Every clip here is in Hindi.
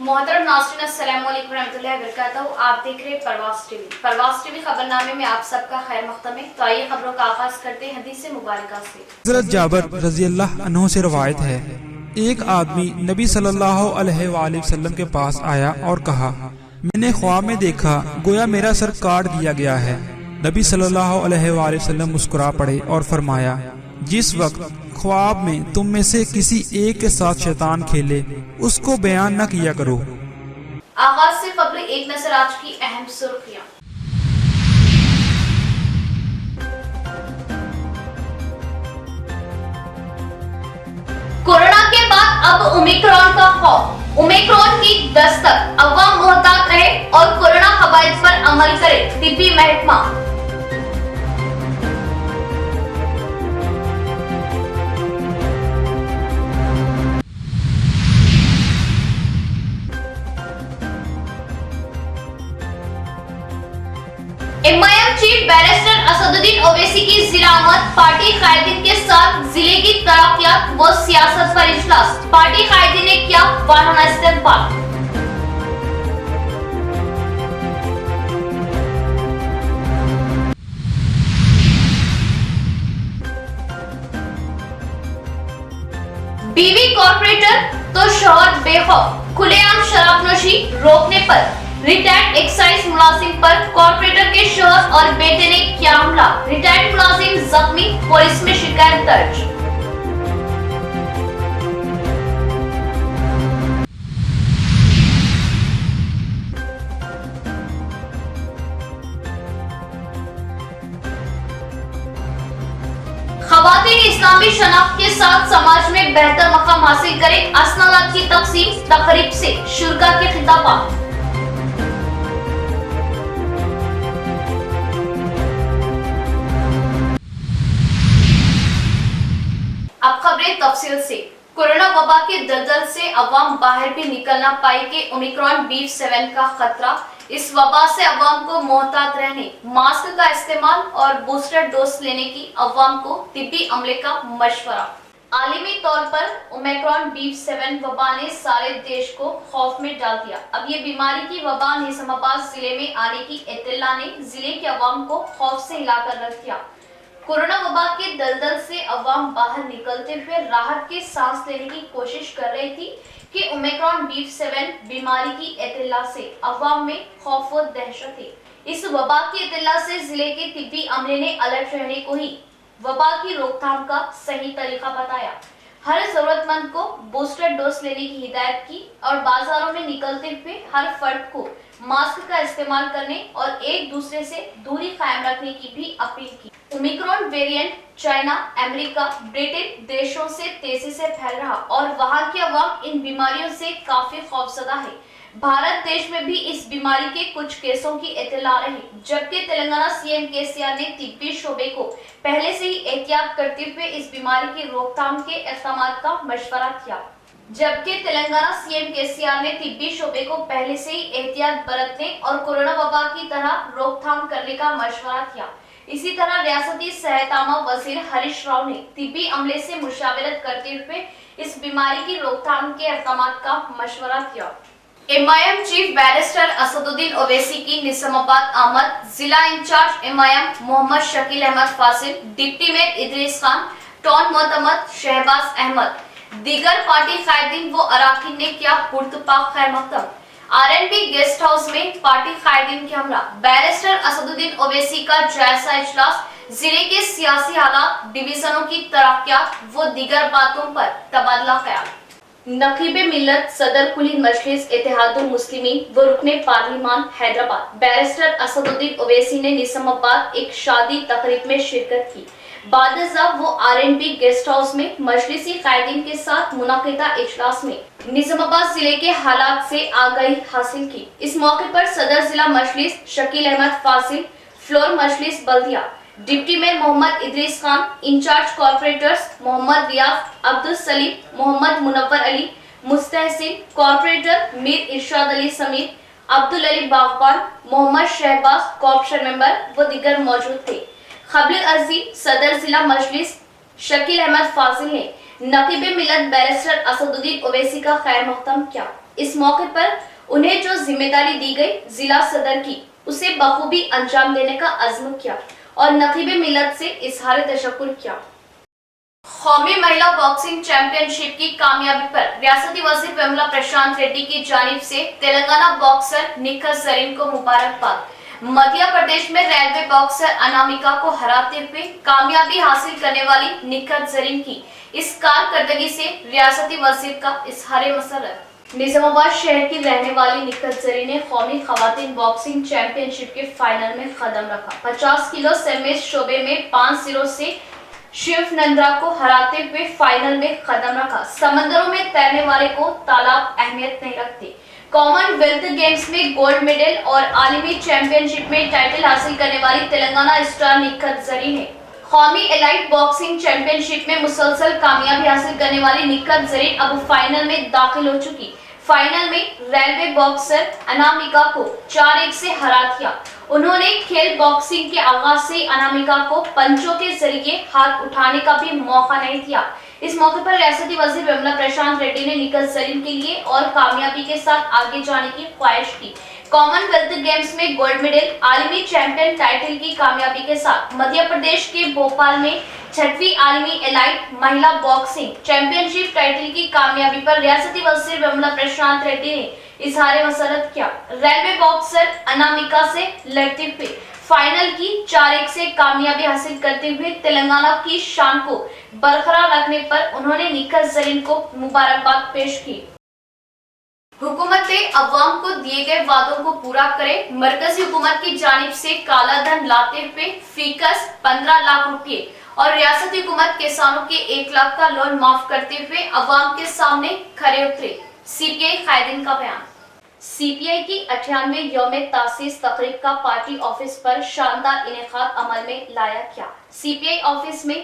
मोहतरम नाज़रीन अस्सलाम वालेकुम रहमतुल्लाहि व बरकातहू। आप देख रहे हैं परवास टीवी खबरनामे में आप सबका खैर मक़दम है। तो आइए खबरों का आगाज करते हैं हदीस मुबारका से। हज़रत जाबिर रज़ियल्लाहु अन्हु से रवायत है, एक आदमी नबी सल्लल्लाहु अलैहि वसल्लम के पास आया और कहा, मैंने ख्वाब में देखा गोया मेरा सर काट दिया गया है। नबी सल्लल्लाहु अलैहि वसल्लम मुस्कुरा पड़े और फरमाया, जिस वक्त ख्वाब में तुम में से किसी एक के साथ शैतान खेले उसको बयान न किया करो। आगाज से कबल एक नजर आज की अहम सुर्खियां। कोरोना के बाद अब ओमिक्रॉन का खौफ, ओमिक्रॉन की दस्तक, अवाम मोहतात रहे और कोरोना कवायद पर अमल करे तिब्बी महकमा। MIM chief barrister Asaduddin Owaisi की जिला आमद, पार्टी कायदीन के साथ जिले की तरक्कियात व सियासत पर इजलास। पार्टी कायदीन ने किया वाराना इस्तेमाल। बीवी कॉर्पोरेटर तो शौहर बेखौफ, खुलेआम शराबनोशी रोकने पर रिटायर्ड एक्साइज मुलाजिम पर कॉर्पोरेटर के शौहर और बेटे ने किया हमला। रिटायर्ड मुलाजिम जख्मी, पुलिस में शिकायत दर्ज। खवातीन इस्लामी शनाख्त के साथ समाज में बेहतर मकाम हासिल करें, असनाद की तकसीम तकरीब से शुरका के खिताबात। अब खबरें तफसील से। कोरोना वबा के दलदल से अवाम बाहर भी निकल ना पाई के ओमिक्रॉन BF7 का खतरा। इस वबा से अवाम को मोहतात रहने, मास्क का इस्तेमाल और बूस्टर डोज लेने की अवाम को तिब्बी अमले का मशवरा। आलमी तौर पर ओमिक्रॉन BF7 वबा ने सारे देश को खौफ में डाल दिया। अब ये बीमारी की वबा निजामाबाद जिले में आने की इत्तला ने जिले के अवाम को खौफ से हिलाकर रख दिया। कोरोना वबा के दलदल से अवाम बाहर निकलते हुए राहत की सांस लेने की कोशिश कर रही थी कि ओमिक्रॉन BF7 बीमारी की इत्तला से अवाम में खौफ और दहशत है। इस वबा की इत्तला से जिले के तिब्बी अमले ने अलर्ट रहने को ही वबा की रोकथाम का सही तरीका बताया। हर जरूरतमंद को बूस्टर डोज लेने की हिदायत की और बाजारों में निकलते हुए हर फर्द को मास्क का इस्तेमाल करने और एक दूसरे से दूरी कायम रखने की भी अपील की। Omicron variant China, America, Britain देशों से तेजी से फैल रहा और वहां के अवाम इन बीमारियों से काफी खौफजदा है। भारत देश में भी इस बीमारी के कुछ केसों की इत्तला रही, जबकि तेलंगाना CM KCR ने तिब्बी शोबे को पहले से ही एहतियात करते हुए इस बीमारी की रोकथाम के इक़दामात का मशवरा किया। जबकि तेलंगाना CM KCR ने तिब्बी शोबे को पहले से ही एहतियात बरतने और कोरोना वबा की तरह रोकथाम करने का मशवरा किया। इसी तरह रियासती सेहतामा वजीर हरीश राव ने तिब्बी अमले से मुशावरत करते हुए इस बीमारी की रोकथाम के इक़दामात का मशवरा किया। MIM chief barrister Asaduddin Owaisi की निजामाबाद आमद, जिला incharge MIM Mohammed Shakeel Ahmed Fasil, deputy mayor Idris Khan, town मोतमद, शहबाज अहमद, दीगर पार्टी कायदीन व अराकीन ने किया पुरतपाक खैर मकदम। RNB गेस्ट हाउस में पार्टी कायदीन के हमला, बैरिस्टर असदुद्दीन ओवैसी का जायजा इजलास, जिले के सियासी हालात, डिवीजनों की तरक्कियात व दीगर बातों पर तबादला ख्याल। नकीबे मिल्लत, सदर कुली मजलिस इत्तेहादुल मुस्लिमीन व रुकने पार्लिमान हैदराबाद बैरिस्टर असदुद्दीन ओवैसी ने निजामाबाद एक शादी तकरीब में शिरकत की। बादशाह वो RNB गेस्ट हाउस में मजलिसी कायदीन के साथ मुनाकिदा इजलास में निजामाबाद जिले के हालात से आगाही हासिल की। इस मौके पर सदर जिला मजलिस शकील अहमद फासिल, फ्लोर मजलिस बल्दिया, deputy mayor Mohammed Idris Khan, incharge corporators Mohammed Riyaz, Abdul Saleem, Mohammed Munawwar Ali, Mustahsin, corporator Mir Irshad Ali Sameer, Abdul Ali Baghban, Mohammed Shahbaz, corporation member व दीगर मौजूद थे। खबीर अर्जी सदर जिला मजलिस शकील अहमद फासिल ने नकीबे मिलत बैरिस्टर असदुद्दीन ओवैसी का खैर मकदम किया। इस मौके पर उन्हें जो जिम्मेदारी दी गई जिला सदर की, उसे बखूबी अंजाम देने का अज़्म किया और नकीबे मिलत से इजहार तशक्कुर किया। कौमी महिला बॉक्सिंग चैंपियनशिप की कामयाबी पर रियासती वजीर विमला प्रशांत रेड्डी की जानिब से तेलंगाना बॉक्सर निखत जरीन को मुबारकबाद। मध्य प्रदेश में रेलवे बॉक्सर अनामिका को हराते हुए कामयाबी हासिल करने वाली निखत जरीन की इस कारकर्दगी से रियासती वजीर का इजहार मसरत। निजामाबाद शहर की रहने वाली निखत जरीन ने कौमी खवातीन बॉक्सिंग चैंपियनशिप के फाइनल में कदम रखा। 50 किलो सेमेज शोबे में 5-0 से शिव नंद्रा को हराते हुए फाइनल में कदम रखा। समंदरों में तैरने वाले को तालाब अहमियत नहीं रखते। कॉमनवेल्थ गेम्स में गोल्ड मेडल और आलमी चैंपियनशिप में टाइटल हासिल करने वाली तेलंगाना स्टार निखत जरीन है। कौमी एलाइट बॉक्सिंग चैंपियनशिप में मुसलसल कामयाबी हासिल करने वाली निखत जरीन अब फाइनल में दाखिल हो चुकी। फाइनल में रेलवे बॉक्सर अनामिका को 4-1 से हरा दिया। उन्होंने खेल बॉक्सिंग के आगाज से अनामिका को पंचों के जरिए हाथ उठाने का भी मौका नहीं दिया। इस मौके पर रियासती वजीर विमला प्रशांत रेड्डी ने निखत जरीन के लिए और कामयाबी के साथ आगे जाने की ख्वाहिश की। कॉमनवेल्थ गेम्स में गोल्ड मेडल, आलमी चैंपियन टाइटल की कामयाबी के साथ मध्य प्रदेश के भोपाल में 6वीं आलमी एलाइट महिला बॉक्सिंग चैंपियनशिप टाइटल की कामयाबी पर रियासती वजीर विमला प्रशांत रेड्डी ने इजहार मसरत किया। रेलवे बॉक्सर अनामिका से लड़ते हुए फाइनल की 4-1 से कामयाबी हासिल करते हुए तेलंगाना की शान को बरकरार रखने पर उन्होंने निखत जरीन को मुबारकबाद पेश की। हुकूमत अवाम को दिए गए वादों को पूरा करे। मरकजी हुकूमत की जानिब से काला धन लाते हुए फीकस 15 लाख रुपए और रियासती हुकूमत किसानों के 1 लाख का लोन माफ करते हुए अवाम के सामने खड़े उतरे। सीपीआई कायदीन का बयान। सीपीआई की 98वें यौम तासीस तकरीब का पार्टी ऑफिस पर शानदार इनेकाद अमल में लाया गया। सीपीआई ऑफिस में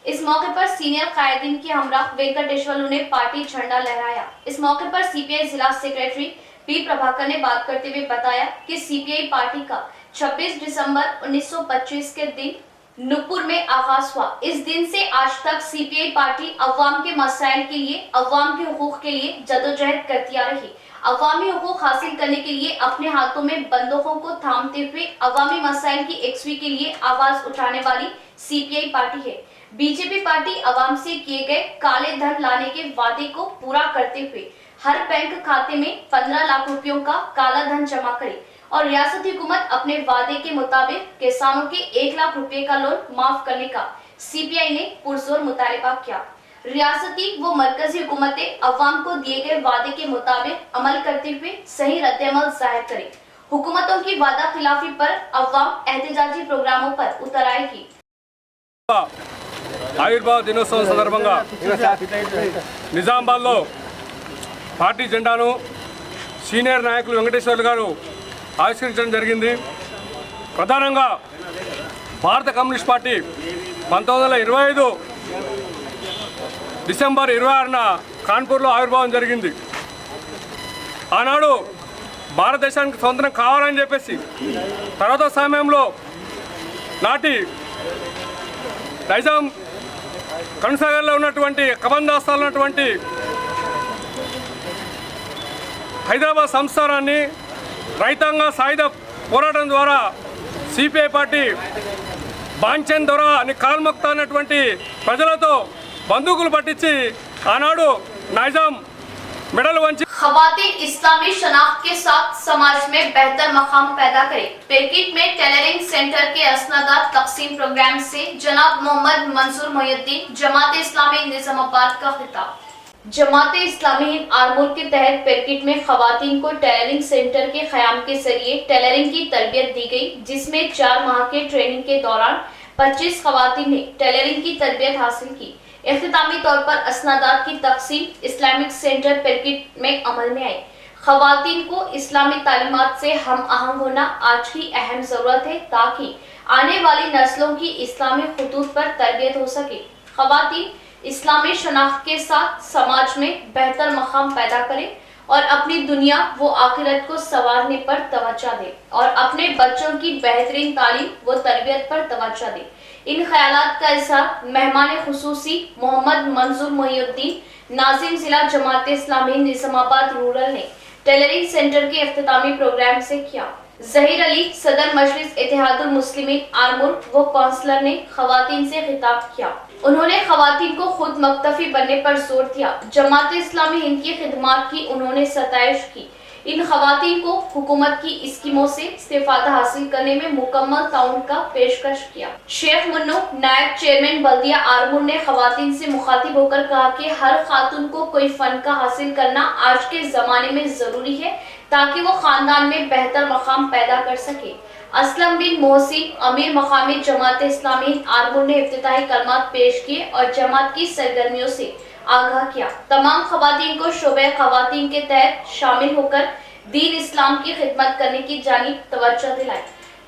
इस मौके पर सीनियर कायदीन के हमरा वेंकटेश्वरलू ने पार्टी झंडा लहराया। इस मौके पर सीपीआई जिला सेक्रेटरी पी प्रभाकर ने बात करते हुए बताया कि सीपीआई पार्टी का 26 दिसंबर 1925 के दिन नूपुर में आगाज हुआ। इस दिन से आज तक सीपीआई पार्टी अवाम के मसाइल के लिए, अवाम के हुकूक के लिए जदोजहद करती आ रही। अवामी हुकूक हासिल करने के लिए अपने हाथों में बंदूकों को थामते हुए अवामी मसाइल की यकसुई के लिए आवाज उठाने वाली सीपीआई पार्टी है। बीजेपी पार्टी अवाम से किए गए काले धन लाने के वादे को पूरा करते हुए हर बैंक खाते में 15 लाख रुपयों का काला धन जमा करे और रियासती हुकूमत अपने वादे के मुताबिक किसानों के 1 लाख रुपए का लोन माफ करने का सीपीआई ने पुरजोर मुतालबा किया। रियासती व मरकजी हुकूमतें अवाम को दिए गए वादे के मुताबिक अमल करते हुए सही रद्द-ए-अमल जाहिर करें। हुकूमतों की वादा खिलाफी पर अवाम एहतजाजी प्रोग्रामों पर उतर आएगी। ఆవిర్భావ దినోత్సవం సందర్భంగా నిజామాబాద్లో పార్టీ జెండాను సీనియర్ నాయకులు వెంకటేశ్వర్లు గారు ఆవిష్కరించడం జరిగింది. ప్రధానంగా భారత కమ్యూనిస్ట్ పార్టీ 1925 డిసెంబర్ 26న కాన్పూర్లో ఆవిర్భావం జరిగింది. ఆనాడు భారతదేశానికి స్వతంత్రం కావాలని చెప్పేసి తర్వాత సమయంలో నాటి నైజాం కన్సాగర్లో ఉన్నటువంటి కబందాస్తాలు ఉన్నటువంటి హైదరాబాద్ సంస్థానాన్ని రైతాంగ సాయుధ పోరాటం ద్వారా సిపిఐ పార్టీ బాంచన్ దొర అని కాల్మక్తా అన్నటువంటి ప్రజలతో బందూకులు పట్టించి ఆనాడు నైజాం मेडल वंचित। खवातीन इस्लामी शनाख्त के साथ समाज में बेहतर मकाम पैदा करें। पेरकिट में टेलरिंग सेंटर के असनादात तकसीम प्रोग्राम से जनाब मोहम्मद मंसूर मोहिउद्दीन जमात इस्लामी निजामाबाद का खिताब। जमात इस्लामी आरमूर के तहत पेरकिट में खवातीन को टेलरिंग सेंटर के क़याम के जरिए टेलरिंग की तरबियत दी गई, जिसमें 4 माह के ट्रेनिंग के दौरान 25 खवातीन ने टेलरिंग की तरबियत हासिल की। इख्तितामी तौर पर असनादात की तकसीम इस्लामिक सेंटर पेरकिट में अमल में आई। खवातीन को इस्लामी तालीमात से हम आहंग होना आज की अहम ज़रूरत है ताकि आने वाली नस्लों की इस्लामी खुतूत पर तरबियत हो सके। खवातीन इस्लामी शनाख्त के साथ समाज में बेहतर मकाम पैदा करें और अपनी दुनिया व आखिरत को संवारने पर तवज्जो दें और अपने बच्चों की बेहतरीन तालीम व तरबियत पर तवज्जो दें। इन ख्यालात का इज़हार मेहमान खुसूसी मोहम्मद मंसूर मोहिउद्दीन नाजिम जिला जमात इस्लामी निजामाबाद रूरल ने टेलरिंग सेंटर के इफ्तितामी प्रोग्राम से किया। जहीर अली सदर मजलिस इत्तेहादुल मुस्लिमीन आरमूर व काउंसलर ने खवातीन से खिताब किया। उन्होंने खवातीन को खुद मुक्तफी बनने पर जोर दिया। जमात इस्लामी हिंद की खिदमत की उन्होंने सताइश की। इन खवातीन को हुकूमत की स्कीमों से इस्तेफादा हासिल करने में मुकम्मल ताउन का पेशकश किया। शेख मुन्नो नायब चेयरमैन बल्दिया आरमूर ने खवातीन से मुखातिब होकर कहा कि हर खातून को कोई फन का हासिल करना आज के जमाने में जरूरी है ताकि वो खानदान में बेहतर मकाम पैदा कर सके। असलम बिन मोहसिन अमीर मकामी जमात इस्लामी आरमूर ने इफ्तिताही कलमात पेश किए और जमात की सरगर्मियों से आगाह किया। तमाम खवातीन को शोबे खवातीन के तहत शामिल होकर दीन इस्लाम की खिदमत करने की जानिब तवज्जो दिलाई।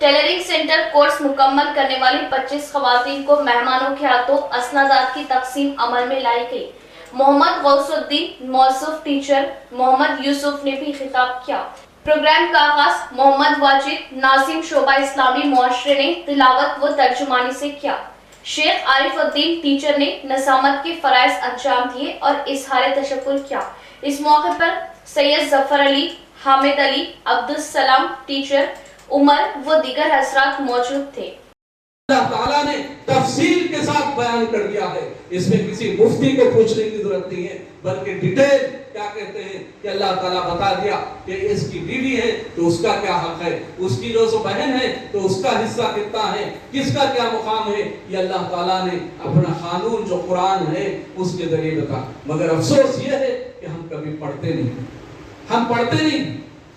टेलरिंग सेंटर कोर्स मुकम्मल करने वाली 25 खवातीन को मेहमानों के हाथों असनादात की तकसीम अमल में लाई गई। मोहम्मद गौसुद्दीन मौसूफ टीचर मोहम्मद यूसुफ ने भी खिताब किया। प्रोग्राम का आगाज मोहम्मद वाजिद नासिम शोबा इस्लामी मुआशरे ने तिलावत व तर्जुमानी से किया। शेख आरिफुद्दीन टीचर ने नसामत के फराइज अंजाम दिए और इजहार तशक्कुर किया। इस मौके पर सैयद जफर अली, हामिद अली, अब्दुल सलाम टीचर, उमर व दीगर हजरात मौजूद थे। अल्लाह ताला ने तफसील के साथ बयान कर दिया है। इसमें किसी मुफ्ती को पूछने की जरूरत नहीं है, बल्कि डिटेल क्या कहते हैं कि अल्लाह ताला बता दिया कि इसकी बीवी है तो उसका क्या हक है, उसकी जो बहन है तो उसका हिस्सा कितना है, किसका क्या मुकाम है। ये अल्लाह ताला ने अपना कानून जो कुरान है उसके जरिए बता। मगर अफसोस ये है कि हम कभी पढ़ते नहीं, हम पढ़ते नहीं।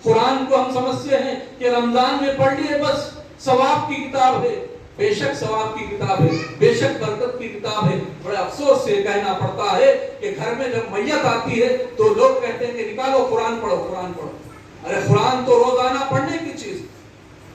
कुरान को हम समझते हैं कि रमजान में पढ़ लिए बस, सवाब की किताब है। बेशक सवाब की किताब है, बेशक बरकत की किताब है। बड़े अफसोस से कहना पड़ता है कि घर में जब मैयत आती है तो लोग कहते हैं कि निकालो कुरान पढ़ो, कुरान पढ़ो। अरे कुरान तो रोजाना पढ़ने की चीज।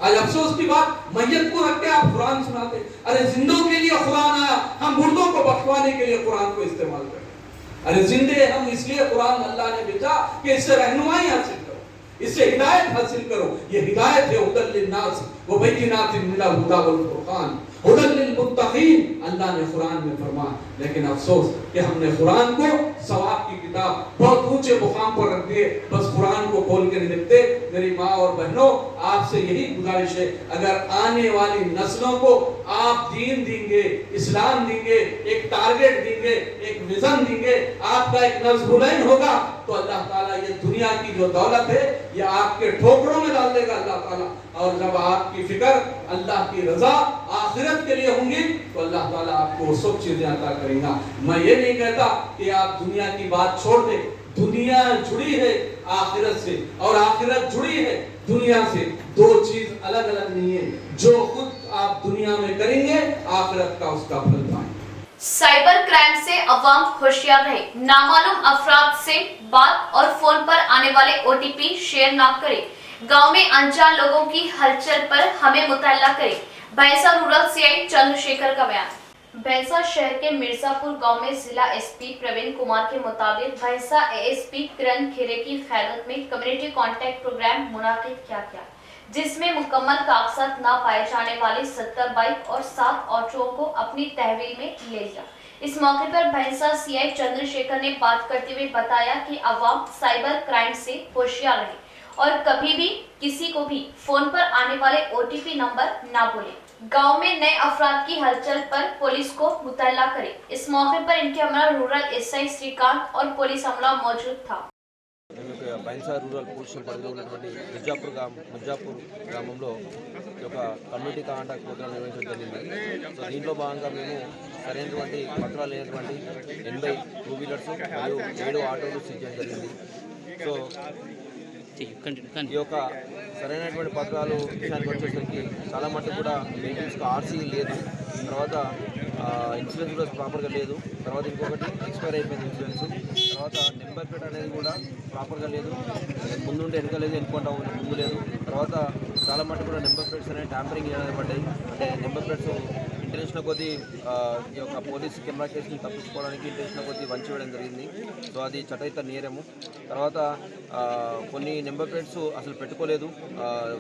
आज अफसोस की बात, मैयत को रख के आप कुरान सुनाते। अरे जिंदों के लिए कुरान आया, हम मुर्दों को बख्शवाने के लिए कुरान को इस्तेमाल करें। अरे जिंदे हम इसलिए कुरान अल्लाह ने भेजा कि इससे रहनुमाई हासिल करो, इससे हिदायत हासिल करो। ये हिदायत है हुदल लिन्नास व बय्यिनातिन मिनल हुदा वल फुरकान, हुदल लिल मुत्तकीन अल्लाह ने कुरान में फरमाया। लेकिन अफसोस कि हमने कुरान को सवाब की किताब बहुत ऊंचे मुकाम पर रख दिए, बस कुरान को खोल के नहीं देखते। मेरी माँ और बहनों, आपसे यही गुजारिश है, अगर आने वाली नस्लों को आप दीन देंगे, इस्लाम देंगे, एक टारगेट देंगे, एक विजन देंगे, आपका एक नज़्बुलैन होगा, तो अल्लाह ताला ये दुनिया की जो दौलत है ये आपके ठोकरों में डाल देगा अल्लाह ताला। और जब आपकी फिक्र अल्लाह की रजा आखिरत के लिए होंगी तो अल्लाह ताला आपको सब चीजें अता करेगा। मैं ये नहीं कहता कि आप दुनिया की बात छोड़ दें, दुनिया जुड़ी है आखिरत से और आखिरत जुड़ी है दुनिया से। दो चीज अलग अलग नहीं है। जो खुद आप दुनिया में करेंगे आखिरत का उसका फल पाएंगे। साइबर क्राइम से अवाम होशियार रहे। नामालूम अफराद से बात और फोन पर आने वाले OTP शेयर ना करें। गांव में अनजान लोगों की हलचल पर हमें मुतल्ला करें। भैंसा रूरल CI चंद्रशेखर का बयान। भैंसा शहर के मिर्जापुर गांव में जिला SP प्रवीण कुमार के मुताबिक भैंसा ASP किरण खेरे की क़यादत में कम्युनिटी कॉन्टैक्ट प्रोग्राम मुनाकिद किया गया, जिसमें मुकम्मल कागजात न पाए जाने वाली 70 बाइक और 7 ऑटो को अपनी तहवील में ले लिया। इस मौके पर भैंसा CI चंद्रशेखर ने बात करते हुए बताया कि अवाम साइबर क्राइम से होशियार रहे और कभी भी किसी को भी फोन पर आने वाले OTP नंबर ना बोले। गांव में नए अफराद की हलचल पर पुलिस को मुतल्ला करे। इस मौके पर इनके अमला रूरल SI श्रीकांत और पुलिस अमला मौजूद था। బైన్సా రూరల్ పోలీస్ స్టేషన్ పరిధిలో ఉన్నటువంటి మిర్జాపూర్ గ్రామంలో ఒక కమ్యూనిటీ కాంటాక్ట్ ప్రోగ్రామ్ నిర్వహించడం జరిగింది. సో దీంట్లో భాగంగా మేము సరైనటువంటి పత్రాలు లేనటువంటి 80 టూ వీలర్స్ మరియు 7 ఆటోలు సీజ్ చేయడం జరిగింది. సో ఈ యొక్క సరైనటువంటి పత్రాలు విషయానికి వచ్చేసరికి చాలా మటుకు కూడా వెహికల్స్కి RC లేదు, తర్వాత ఇన్సూరెన్స్ కూడా ప్రాపర్గా లేదు, తర్వాత ఇంకొకటి ఎక్స్పైర్ అయిపోయింది ఇన్సూరెన్స్, తర్వాత నెంబర్ ప్లేట్ అనేది కూడా ప్రాపర్గా లేదు, ముందుంటే వెనక లేదు, వెనుకుంటా ముందు లేదు, తర్వాత చాలా మటుకు కూడా నెంబర్ ప్లేట్స్ అనేవి ట్యాంపరింగ్ అనేది పడ్డాయి. అంటే నెంబర్ ప్లేట్స్ ఇంటెన్షన్ కొద్దీ ఈ యొక్క పోలీస్ కెమెరా కేసుని తప్పించుకోవడానికి ఇంటెన్షన్ కొద్దీ వంచి వేయడం జరిగింది. సో అది చట్టరీత్యా నేరము. తర్వాత కొన్ని నెంబర్ ప్లేట్స్ అసలు పెట్టుకోలేదు,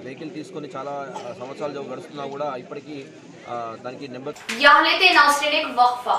వెహికల్ తీసుకొని చాలా సంవత్సరాలు గడుస్తున్నా కూడా ఇప్పటికీ దానికి నెంబర్. यहाँ लेते नाज़रीन एक वक्फा।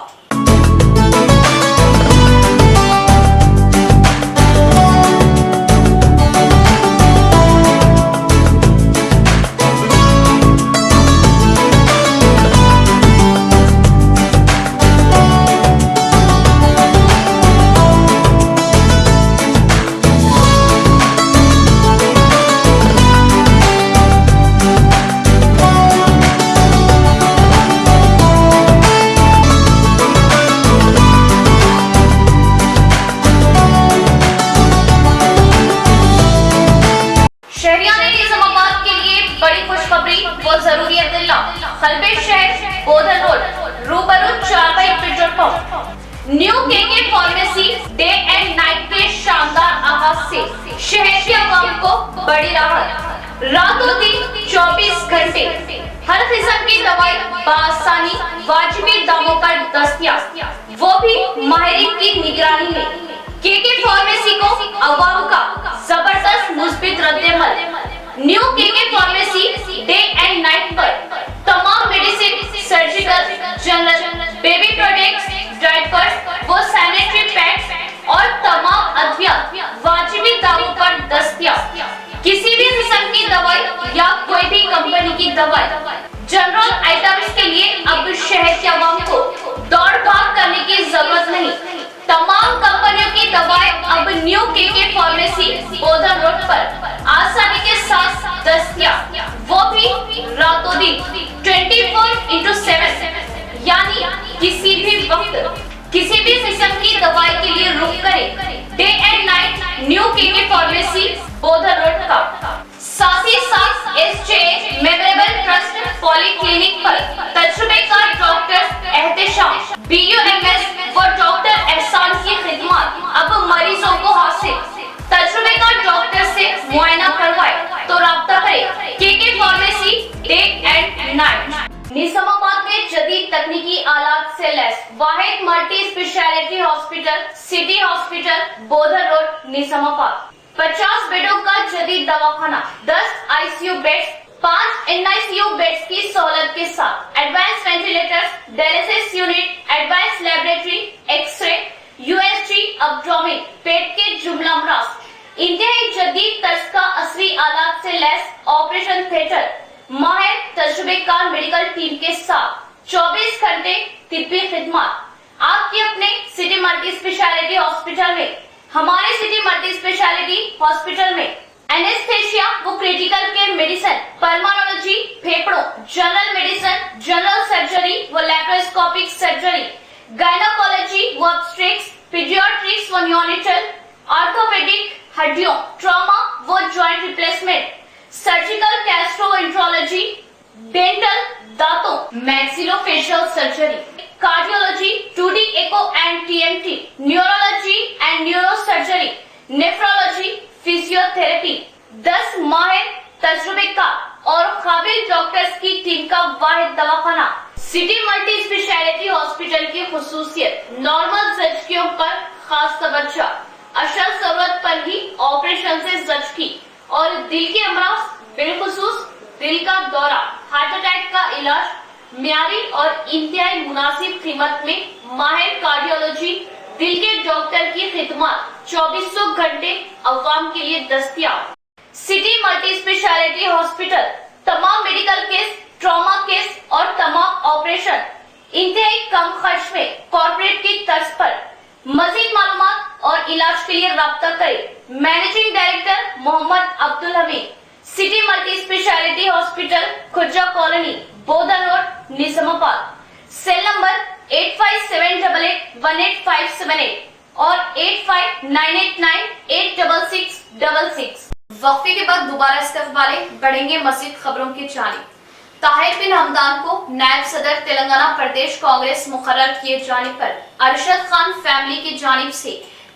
शहरियाने निजामाबाद के लिए बड़ी खुशखबरी वो जरूरी अदिल्ला। खलबे शहर बोधन रोड रूबरू चारपाई petrol pump new KK pharmacy day and night के शानदार आगाज से शहर के अवाम को बड़ी राहत। रातों दिन 24 घंटे हर किस्म की दवाई बआसानी वाजिबी दामों पर दस्तयाब, वो भी माहिरीन की निगरानी में। केके फार्मेसी को अवाम का जबरदस्त मुस्बित रद्देमल। New KK pharmacy day and night पर तमाम medicine, surgical, general, baby products, diapers, वो सैनिटरी पैड्स और तमाम अद्विया वाजिबी दामों पर दस्तयाब। किसी भी किस्म की दवाई या कोई भी कंपनी की दवाई, जनरल आइटम्स के लिए अब शहर के अवाम को दौड़ भाग करने की जरूरत नहीं। तमाम कंपनियों की दवाएं अब new KK pharmacy Bodhan road पर आसानी के साथ दस्तयाब, वो भी रातों दिन 24/7, यानी किसी भी वक्त किसी भी किस्म की दवाई के लिए रुक करें day and night new KK pharmacy Bodhan road का। साथ ही साथ SJ मेमोरेबल ट्रस्ट पॉलीक्लिनिक पर तजुर्बेकार डॉक्टर एहतेशाम BUMS व डॉक्टर एहसान की खिदमत अब मरीजों को हासिल। तजुर्बेकार डॉक्टर से मुआयना करवाए तो राब्ता करें KK pharmacy day and night. Nizamabad में जदीद तकनीकी आलात से लैस वाहिद multi speciality hospital city hospital Bodhan road Nizamabad. 50 बेडों का जदीद दवाखाना, 10 ICU बेड्स, 5 NICU बेड्स की सहूलत के साथ advance ventilators, dialysis unit, advance laboratory, x ray, USG, abdomen, पेट के जुमला अमराज, इंतहाई जदीद तर्ज का असली आलात से लैस ऑपरेशन थिएटर, माहिर तजुर्बेकार मेडिकल टीम के साथ 24 घंटे तिब्बी खिदमत। आपके अपने सिटी मल्टी स्पेशलिटी हॉस्पिटल में। हमारे सिटी मल्टी स्पेशलिटी हॉस्पिटल में एनेस्थेशिया वो क्रिटिकल केयर मेडिसिन, पल्मोनोलॉजी, फेफड़ों, जनरल मेडिसिन, जनरल सर्जरी व लैप्रोस्कोपिक सर्जरी, गायनोकोलॉजी व ऑब्स्ट्रिक्स, पीडियाट्रिक्स व न्योनेटल, ऑर्थोपेडिक, हड्डियों, ट्रॉमा व joint replacement, surgical gastroenterology, dental, दांतों, maxillofacial surgery, cardiology, 2D echo and TMT, neurology and neurosurgery, nephrology, physiotherapy. 10 माहिर तजुर्बेकार और काबिल डॉक्टर्स की टीम का वाहिद दवाखाना। सिटी मल्टी स्पेशलिटी हॉस्पिटल की खुसूसियत नॉर्मल जख्मियों पर खास तवज्जो, अशल जरूरत पर ही ऑपरेशन से जख्मी और दिल के अमराज, बिलखुसूस दिल का दौरा, हार्ट अटैक का इलाज म्यारी और इंतहाई मुनासिब कीमत में माहिर कार्डियोलॉजी, दिल के डॉक्टर की खिदमत 2400 घंटे अवाम के लिए दस्तयाब। सिटी मल्टी स्पेशलिटी हॉस्पिटल तमाम मेडिकल केस, ट्रॉमा केस और तमाम ऑपरेशन इंतहाई कम खर्च में कॉर्पोरेट की तर्ज पर। मजीद मालूमात और इलाज के लिए राब्ता करें managing director Mohammed Abdul Hameed, city multi speciality hospital, Khurja colony, Bodhan road, Nizamabad. Cell number 8578818578 और 8598986666। वक्फे के बाद दोबारा इस्तकबाले बढ़ेंगे मजीद खबरों की जानिब। ताहिर बिन हमदान को नायब सदर तेलंगाना प्रदेश कांग्रेस मुकर्रर किए जाने पर अरशद खान फैमिली की जानिब से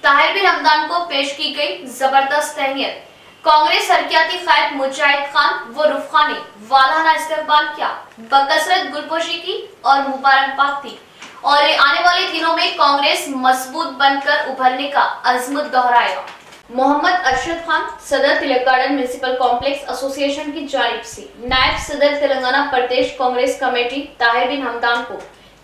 ताहिर बिन हमदान को पेश की गई जबरदस्त तहनीत। कांग्रेस हरकियाती कायद मुजाहिद खान व रुफ खान ने वालाना इस्तकबाल किया, बकसरत गुलपोशी की और मुबारकबाद दी और आने वाले दिनों में कांग्रेस मजबूत बनकर उभरने का अज़्म दोहराया। मोहम्मद अरशद खान सदर तिलक गार्डन म्युनिसिपल कॉम्प्लेक्स एसोसिएशन की जानिब से नायब सदर तेलंगाना प्रदेश कांग्रेस कमेटी ताहिर बिन हमदान को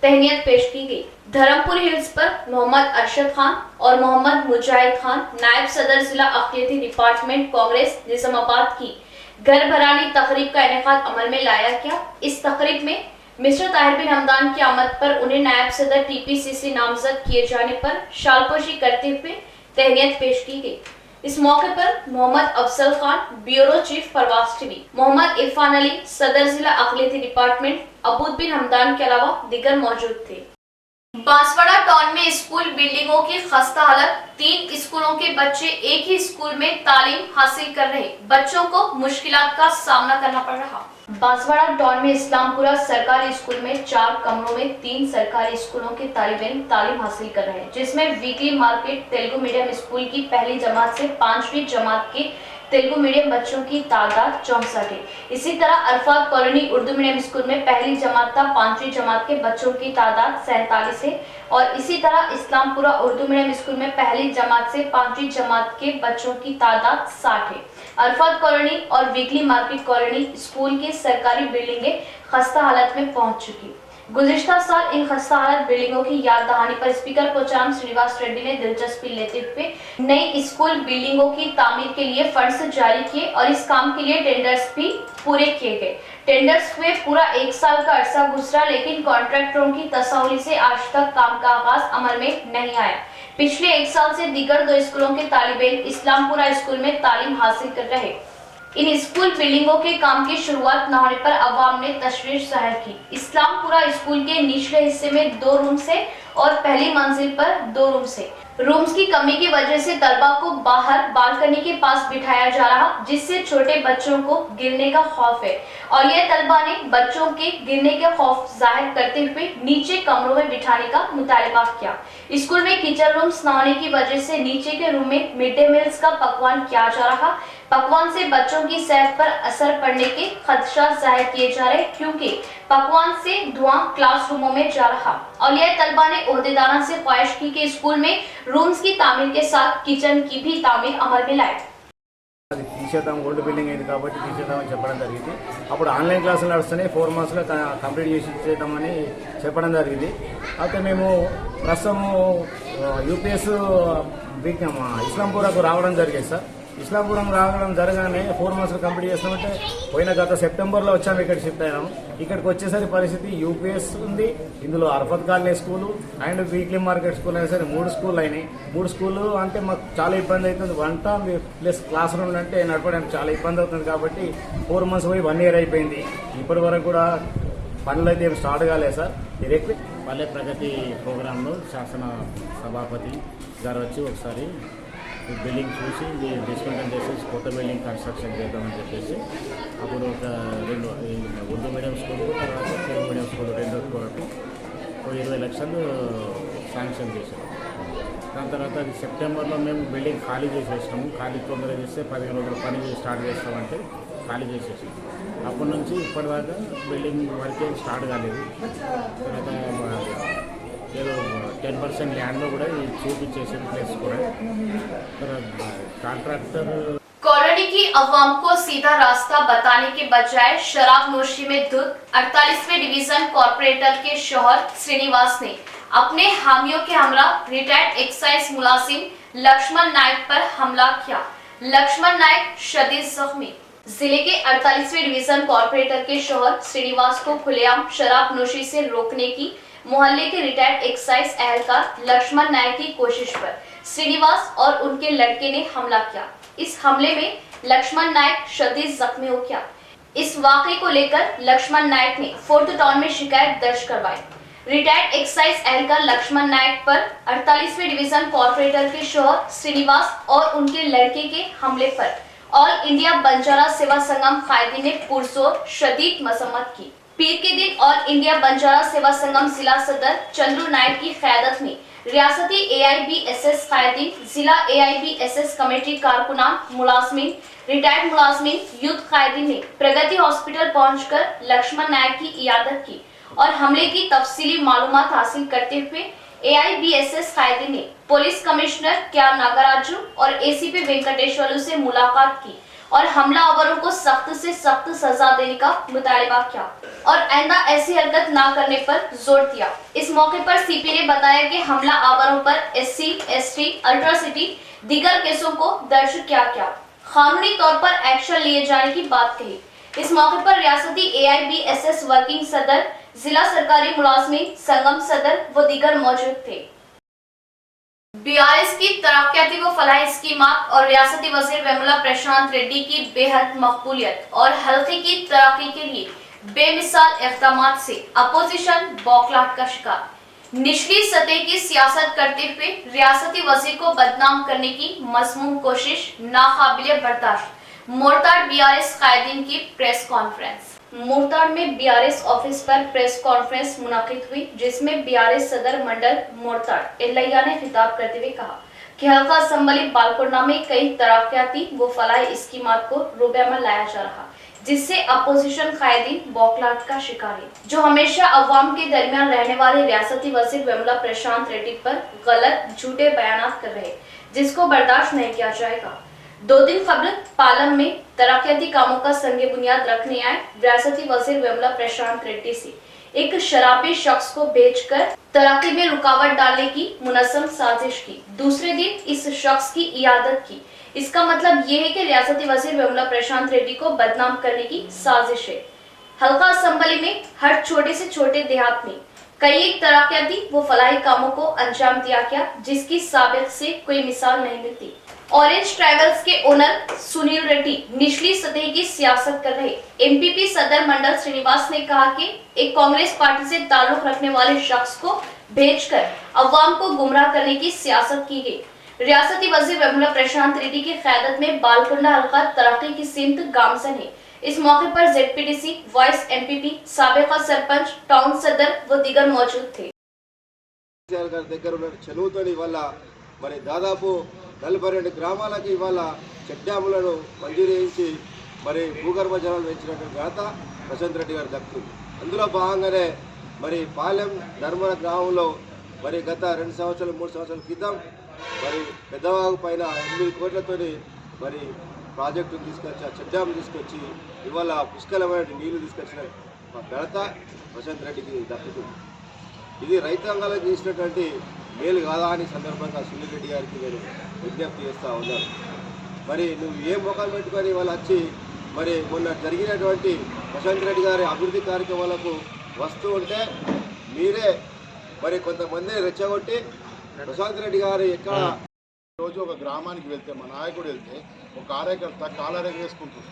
तहनीत पेश की गई। धर्मपुर हिल्स पर मोहम्मद अरशद खान और मोहम्मद मुजाहिद खान नायब सदर जिला अक़लियती डिपार्टमेंट कांग्रेस निजामाबाद की घर भरानी तकरीब का इनेकाद अमल में लाया गया। इस तकरीब में मिस्टर ताहिर बिन हमदान की आमद पर उन्हें नायब सदर TPCC नामजद किए जाने पर शालपोशी करते हुए तहनीत पेश की गई। इस मौके पर Mohammed Afzal Khan bureau chief Parwaz TV, Mohammed Irfan Ali सदर जिला अक़लियती डिपार्टमेंट, अबूद बिन हमदान के अलावा दीगर मौजूद थे। बांसवाड़ा टाउन में स्कूल बिल्डिंगों की खस्ता हालत। 3 स्कूलों के बच्चे एक ही स्कूल में तालीम हासिल कर रहे बच्चों को मुश्किलात का सामना करना पड़ रहा। बांसवाड़ा टाउन में इस्लामपुरा सरकारी स्कूल में 4 कमरों में 3 सरकारी स्कूलों के तालिब इल्म तालीम हासिल कर रहे हैं, जिसमें weekly market Telugu medium school की पहली जमात से 5वीं जमात के तेलुगु मीडियम बच्चों की तादाद 64 है। इसी तरह Arfat colony Urdu medium school में पहली जमात तक 5वीं जमात के बच्चों की तादाद 47 है और इसी तरह इस्लामपुरा उर्दू मीडियम स्कूल में पहली जमात से 5वीं जमात के बच्चों की तादाद 60 है। अरफात कॉलोनी और वीकली मार्केट कॉलोनी स्कूल की सरकारी बिल्डिंगें खस्ता हालत में पहुंच चुकी। गुज़िश्ता साल इन खस्ता हालत बिल्डिंगों की याद दहानी पर स्पीकर पोचाराम श्रीनिवास रेड्डी ने दिलचस्पी लेते हुए नई स्कूल बिल्डिंगों की तामीर के लिए फंड्स जारी किए और इस काम के लिए टेंडर्स भी पूरे किए गए। टेंडर्स हुए पूरा 1 साल का अरसा गुजरा, लेकिन कॉन्ट्रैक्टरों की तसौली से आज तक काम का आगाज अमल में नहीं आया। पिछले 1 साल से दीगर 2 स्कूलों के तालिब इल्म इस्लामपुरा स्कूल में तालीम हासिल कर रहे। इन स्कूल बिल्डिंगों के काम की शुरुआत न होने पर अवाम ने तशवीश जाहिर की। इस्लामपुरा स्कूल के निचले हिस्से में 2 रूम्स है और पहली मंजिल पर 2 रूम्स है। रूम्स की कमी की वजह से तलबा को बाहर बालकनी के पास बिठाया जा रहा, जिससे छोटे बच्चों को गिरने का खौफ है और यह तलबा ने बच्चों के गिरने के खौफ जाहिर करते हुए नीचे कमरों में बिठाने का मुतालिबा किया। स्कूल में किचन रूम्स न होने की वजह से नीचे के रूम में मिड डे मील्स का पकवान किया जा रहा। पकवान से बच्चों की सेहत पर असर पड़ने के खदशात जाहिर किए जा रहे, क्योंकि पकवान से धुआं क्लासरूमों में जा रहा और यह तलबा ने ओहदेदारों से ख्वाहिश की कि स्कूल में रूम्स की तामीर के साथ किचन की भी तामीर अमल में लाए। అది తీసేద్దాం, ఓల్డ్ బిల్డింగ్ అయింది కాబట్టి తీసేద్దామని చెప్పడం జరిగింది. అప్పుడు ఆన్లైన్ క్లాసులు నడుస్తున్నాయి, 4 మంత్స్లో కంప్లీట్ చేసి ఇచ్చేద్దామని చెప్పడం జరిగింది. అయితే మేము ప్రస్తుతం యూపీఎస్ ఇస్లాంపురాకు రావడం జరిగింది సార్. ఇస్లాంపురం రావడం జరగానే 4 మంత్స్లో కంప్లీట్ చేస్తామంటే పోయిన గత సెప్టెంబర్లో వచ్చాము, ఇక్కడ షిఫ్ట్ అయినాము. ఇక్కడికి వచ్చేసరి పరిస్థితి యూపీఎస్ ఉంది, ఇందులో Arfat colony school and weekly market school అయినా సరే 3 స్కూళ్ళు అయినాయి. 3 స్కూళ్ళు అంటే మాకు చాలా ఇబ్బంది అవుతుంది. వంట ప్లస్ క్లాస్ రూమ్ అంటే నడపడానికి చాలా ఇబ్బంది అవుతుంది. కాబట్టి 4 మంత్స్ పోయి 1 ఇయర్ అయిపోయింది. ఇప్పటి వరకు కూడా పనులు అయితే ఏం స్టార్ట్ కాలేదు సార్. డైరెక్ట్ పల్లె ప్రగతి ప్రోగ్రాంలో శాసన సభాపతి గారు వచ్చి ఒకసారి బిల్డింగ్ చూసి డిస్మెంటల్ చేసి కొత్త బిల్డింగ్ కన్స్ట్రక్షన్ చేద్దామని చెప్పేసి అప్పుడు ఒక 2 ఉర్దూ మీడియం స్కూల్ తర్వాత తెలుగు మీడియం స్కూల్ 2 వరకు 20 లక్షలు శాంక్షన్ చేశాము. దాని తర్వాత అది సెప్టెంబర్లో మేము బిల్డింగ్ ఖాళీ చేసేసినాము. ఖాళీ తొందరగా చేస్తే 15 రోజులు పని స్టార్ట్ చేస్తామంటే ఖాళీ చేసేసాము. అప్పటి నుంచి ఇప్పటిదాకా బిల్డింగ్ వర్క్ ఏం స్టార్ట్ కాలేదు. తర్వాత ఏదో 10% ల్యాండ్లో కూడా చూపించేసిన ప్లేస్ కూడా కాంట్రాక్టర్ कॉलोनी की अवाम को सीधा रास्ता बताने के बजाय शराब नोशी में धुत 48वें डिवीजन कॉर्पोरेटर के शौहर श्रीनिवास ने अपने हामियों के हमरा रिटायर्ड एक्साइज मुलाजिम लक्ष्मण नायक पर हमला किया। लक्ष्मण नायक शदीद जख्मी। जिले के 48वें डिवीजन कॉर्पोरेटर के शौहर श्रीनिवास को खुलेआम शराब नोशी से रोकने की मोहल्ले के रिटायर्ड एक्साइज एहलकार लक्ष्मण नायक की कोशिश पर श्रीनिवास और उनके लड़के ने हमला किया। इस हमले में लक्ष्मण नायक शदीद जख्मी हो गया। इस वाकये को लेकर लक्ष्मण नायक ने 4th टाउन में शिकायत दर्ज करवाई। रिटायर्ड एक्साइज एहलकार लक्ष्मण नायक पर 48वें डिवीजन कॉर्पोरेटर के शौहर श्रीनिवास और उनके लड़के के हमले पर ऑल इंडिया बंजारा सेवा संगम कायदी ने पुरजोर शदीद मजम्मत की। पीर के दिन ऑल इंडिया बंजारा सेवा संगम जिला सदर चंद्रू नायक की क़यादत में रियासती AIBSS कायदी, जिला AIBSS कमेटी कारकुनान, मुलाजमीन, रिटायर्ड मुलाजमीन, यूथ कायदी ने प्रगति हॉस्पिटल पहुंचकर लक्ष्मण नायक की इयादत की और हमले की तफसीली मालूमात हासिल करते हुए AIBSS कायदी ने पुलिस कमिश्नर क्या नागराजू और ACP वेंकटेश्वरलू से मुलाकात की और हमलावरों को सख्त से सख्त सजा देने का मुतालिबा किया और आइंदा ऐसी हरकत ना करने पर जोर दिया। इस मौके पर CP ने बताया कि हमला आवरों पर SC, ST, अल्ट्रासिटी दीगर केसों को दर्ज किया गया, कानूनी तौर पर एक्शन लिए जाने की बात कही। इस मौके पर रियासती AIBSS वर्किंग सदर, जिला सरकारी मुलाजमीन संगम सदर व दीगर मौजूद थे। BRS की तरक्याती व फलाही स्कीमात और रियासती वजीर वेमुला प्रशांत रेड्डी की बेहद मकबूलियत और हल्के की तरक्की के लिए बेमिसाल इक़दामात से अपोजिशन बौखलाहट का शिकार। निचली सतह की सियासत करते हुए रियासती वजीर को बदनाम करने की मज़मूम कोशिश नाकाबिले बर्दाश्त। मोरताड़ बीआरएस कायदीन की प्रेस कॉन्फ्रेंस। मोरताड़ में बीआरएस ऑफिस पर प्रेस कॉन्फ्रेंस मुनाकिद हुई, जिसमें बीआरएस सदर मंडल मोरताड़ एल्लैया ने खिताब करते हुए कहा कि हल्का असम्बली बालकोना में कई तरक्याती व फलाही स्कीमात को रूबे अमल लाया जा रहा, जिससे अपोजिशन कायदीन बौखलाहट का शिकार है, जो हमेशा अवाम के दरमियान रहने वाले रियासती वजीर वेमुला प्रशांत रेड्डी पर गलत झूठे बयान कर रहे, जिसको बर्दाश्त नहीं किया जाएगा। 2 दिन कबल पालम में तरक्याती कामों का संगे बुनियाद रखने आए रियासती वजीर वेमुला प्रशांत रेड्डी से एक शराबी शख्स को भेजकर तरक्की में रुकावट डालने की मुनज़्ज़म साजिश की। दूसरे दिन इस शख्स की इयादत की। इसका मतलब ये है कि रियासती वजीर वेमुला प्रशांत रेड्डी को बदनाम करने की साजिश है। हल्का असेंबली में हर छोटे से छोटे देहात में कई तरक्याती व फलाही कामों को अंजाम दिया गया, जिसकी साबिक से कोई मिसाल नहीं मिलती। ऑरेंज ट्रैवल्स के ओनर सुनील रेड्डी निचली सतह की सियासत कर रहे। एमपीपी सदर मंडल श्रीनिवास ने कहा कि एक कांग्रेस पार्टी से ताल्लुक रखने वाले शख्स को भेजकर अवाम को गुमराह करने की सियासत की गई। रियासती वजीर वेमुला प्रशांत रेड्डी की क़यादत में बालकुंडा हल्का तरक्की की सिमत गामजन है। इस मौके पर जेडपीटीसी, वाइस एमपीपी, साबिका सरपंच, टाउन सदर व दीगर मौजूद थे। మరి దాదాపు 42 గ్రామాలకి ఇవాళ చెక్ డ్యాములను మంజూరు చేయించి మరి భూగర్భ జలాలు పెంచినటువంటి ఘనత ప్రశాంత్ రెడ్డి గారు దక్కుతుంది. అందులో భాగంగానే మరి పాలెం ధర్మర గ్రామంలో మరి గత 2 సంవత్సరాలు 3 సంవత్సరాల క్రితం మరి పెద్దవాగు పైన 8 కోట్లతోని మరి ప్రాజెక్టును తీసుకొచ్చి ఆ చెక్ డ్యామ్ తీసుకొచ్చి ఇవాళ పుష్కలమైన నీళ్లు తీసుకొచ్చిన ఘనత ప్రశాంత్ రెడ్డికి దక్కుతుంది. ఇది రైతాంగాలకు చేసినటువంటి మేలు కాదా అని సందర్భంగా సునీల్ రెడ్డి గారికి నేను విజ్ఞప్తి చేస్తూ ఉన్నాను. మరి నువ్వు ఏ ముఖాలు పెట్టుకొని వాళ్ళు వచ్చి మరి మొన్న జరిగినటువంటి ప్రశాంత్ రెడ్డి గారి అభివృద్ధి కార్యక్రమాలకు వస్తూ ఉంటే మీరే మరి కొంతమందిని రెచ్చగొట్టి ప్రశాంత్ రెడ్డి గారు ఎక్కడ రోజు ఒక గ్రామానికి వెళ్తే మా నాయకుడు వెళ్తే ఒక కార్యకర్త కాలరేగ వేసుకుంటుంది.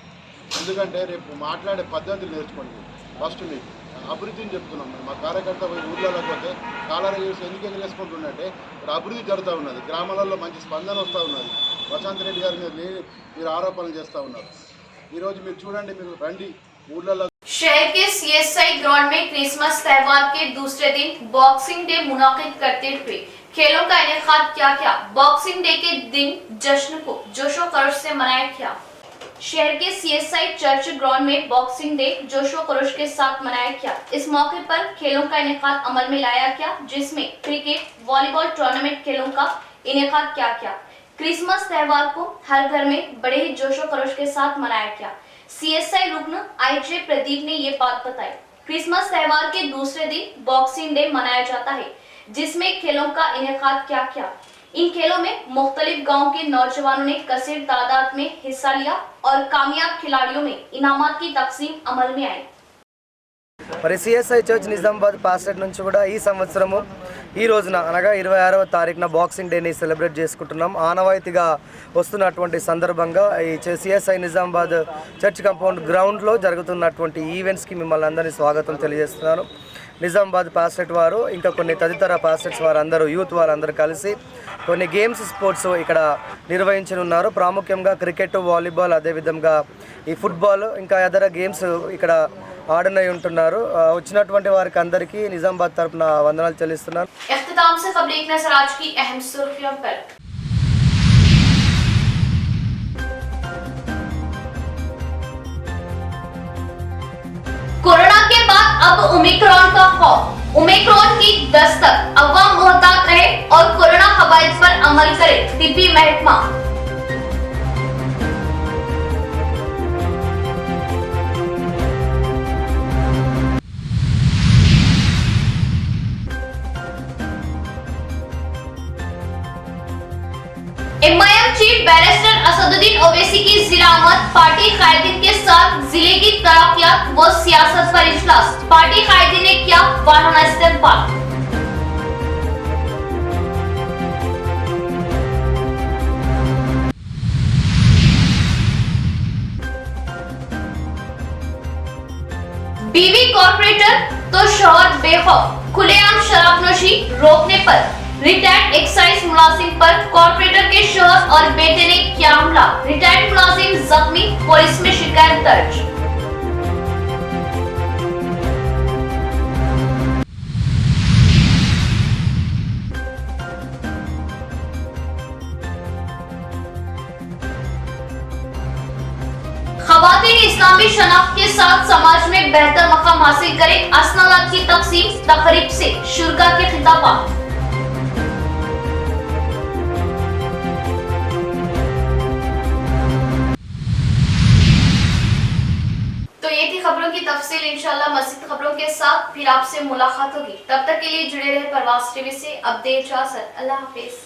ఎందుకంటే రేపు మాట్లాడే పద్ధతులు నేర్చుకోండి. ఫస్ట్ మీకు అభివృద్ధిని చెప్తున్నాం. మా కార్యకర్త ఊళ్ళలోకి పోతే కాలరేగ వేసి ఎందుకు ఎగరేసుకుంటుందంటే ఇక్కడ అభివృద్ధి జరుగుతూ ఉన్నది, గ్రామాలలో మంచి స్పందన వస్తూ ఉన్నది. ప్రశాంత్ రెడ్డి గారి మీద మీరు ఆరోపణలు చేస్తూ ఉన్నారు. ఈరోజు మీరు చూడండి, మీరు రండి ఊళ్ళలో। शहर के सीएसआई ग्राउंड में क्रिसमस त्यौहार के दूसरे दिन बॉक्सिंग डे मुनाकिद करते हुए खेलों का इनेकाद किया गया। बॉक्सिंग डे के दिन जश्न को जोशो खरोश से मनाया गया। शहर के सीएसआई चर्च ग्राउंड में बॉक्सिंग डे जोशो खरोश के साथ मनाया गया। इस मौके पर खेलों का इनेकाद अमल में लाया गया, जिसमें क्रिकेट, वॉलीबॉल टूर्नामेंट खेलों का इनेकाद किया गया। क्रिसमस त्यौहार को हर घर में बड़े ही जोशो खरोश के साथ मनाया गया। सीएसआई रुकन आईजे प्रदीप ने ये बात बताई। क्रिसमस त्यौहार के दूसरे दिन बॉक्सिंग डे मनाया जाता है, जिसमें खेलों का इनेकाद किया गया। इन खेलों में मुख्तलिफ गांव के नौजवानों ने कसीर तादाद में हिस्सा लिया और कामयाब खिलाड़ियों में इनामात की तकसीम अमल में आई। మరి సిఎస్ఐ చర్చ్ నిజామాబాద్ పాస్టేట్ నుంచి కూడా ఈ సంవత్సరము ఈ రోజున అనగా 26వ తారీఖున బాక్సింగ్ డేని సెలబ్రేట్ చేసుకుంటున్నాం. ఆనవాయితీగా వస్తున్నటువంటి సందర్భంగా ఈ సిఎస్ఐ నిజామాబాద్ చర్చ్ కాంపౌండ్ గ్రౌండ్లో జరుగుతున్నటువంటి ఈవెంట్స్కి మిమ్మల్ని అందరినీ స్వాగతం తెలియజేస్తున్నాను. నిజామాబాద్ పాస్టేట్ వారు ఇంకా కొన్ని తదితర పాస్టేట్స్ వారు అందరూ యూత్ వారందరూ కలిసి కొన్ని గేమ్స్ స్పోర్ట్స్ ఇక్కడ నిర్వహించనున్నారు. ప్రాముఖ్యంగా క్రికెట్, వాలీబాల్, అదేవిధంగా ఈ ఫుట్బాల్ ఇంకా ఇతర గేమ్స్ ఇక్కడ ఆడనై ఉంటున్నారు. వచ్చినటువంటి వారికి అందరికీ నిజామాబాద్ తరపున వందనాలు చెల్లిస్తున్నాను. इख्तिताम से खबर एक नजर आज की अहम सुर्खियों पर। कोरोना के बाद अब ओमिक्रॉन का खौफ। ओमिक्रॉन की दस्तक, अवाम मोहतात रहे और कोरोना कवायद पर अमल करे तिब्बी महकमा। MIM chief barrister Asaduddin Owaisi की जिला आमद। पार्टी कायदीन के साथ जिले की तरक्यात व सियासत पर इजलास। पार्टी कायदीन ने किया वाराना इस्तेमाल। बीवी कॉर्पोरेटर तो शौहर बेखौफ, खुलेआम शराबनोशी रोकने पर रिटायर्ड एक्साइज मुलाजिम पर कॉर्पोरेटर के शौहर और बेटे ने किया हमला, रिटायर्ड मुलाजिम जख्मी, पुलिस में शिकायत दर्ज। ख़वातीन इस्लामी शनाख्त के साथ समाज में बेहतर मकाम हासिल करें, असनादात की तकसीम तकरीब से शुरका के खिताबात। तो ये थी खबरों की तफसील। इंशाल्लाह मज़ीद खबरों के साथ फिर आपसे मुलाकात होगी। तब तक के लिए जुड़े रहे परवाज़ टीवी से। अब दे इजाज़त, अल्लाह हाफिज़।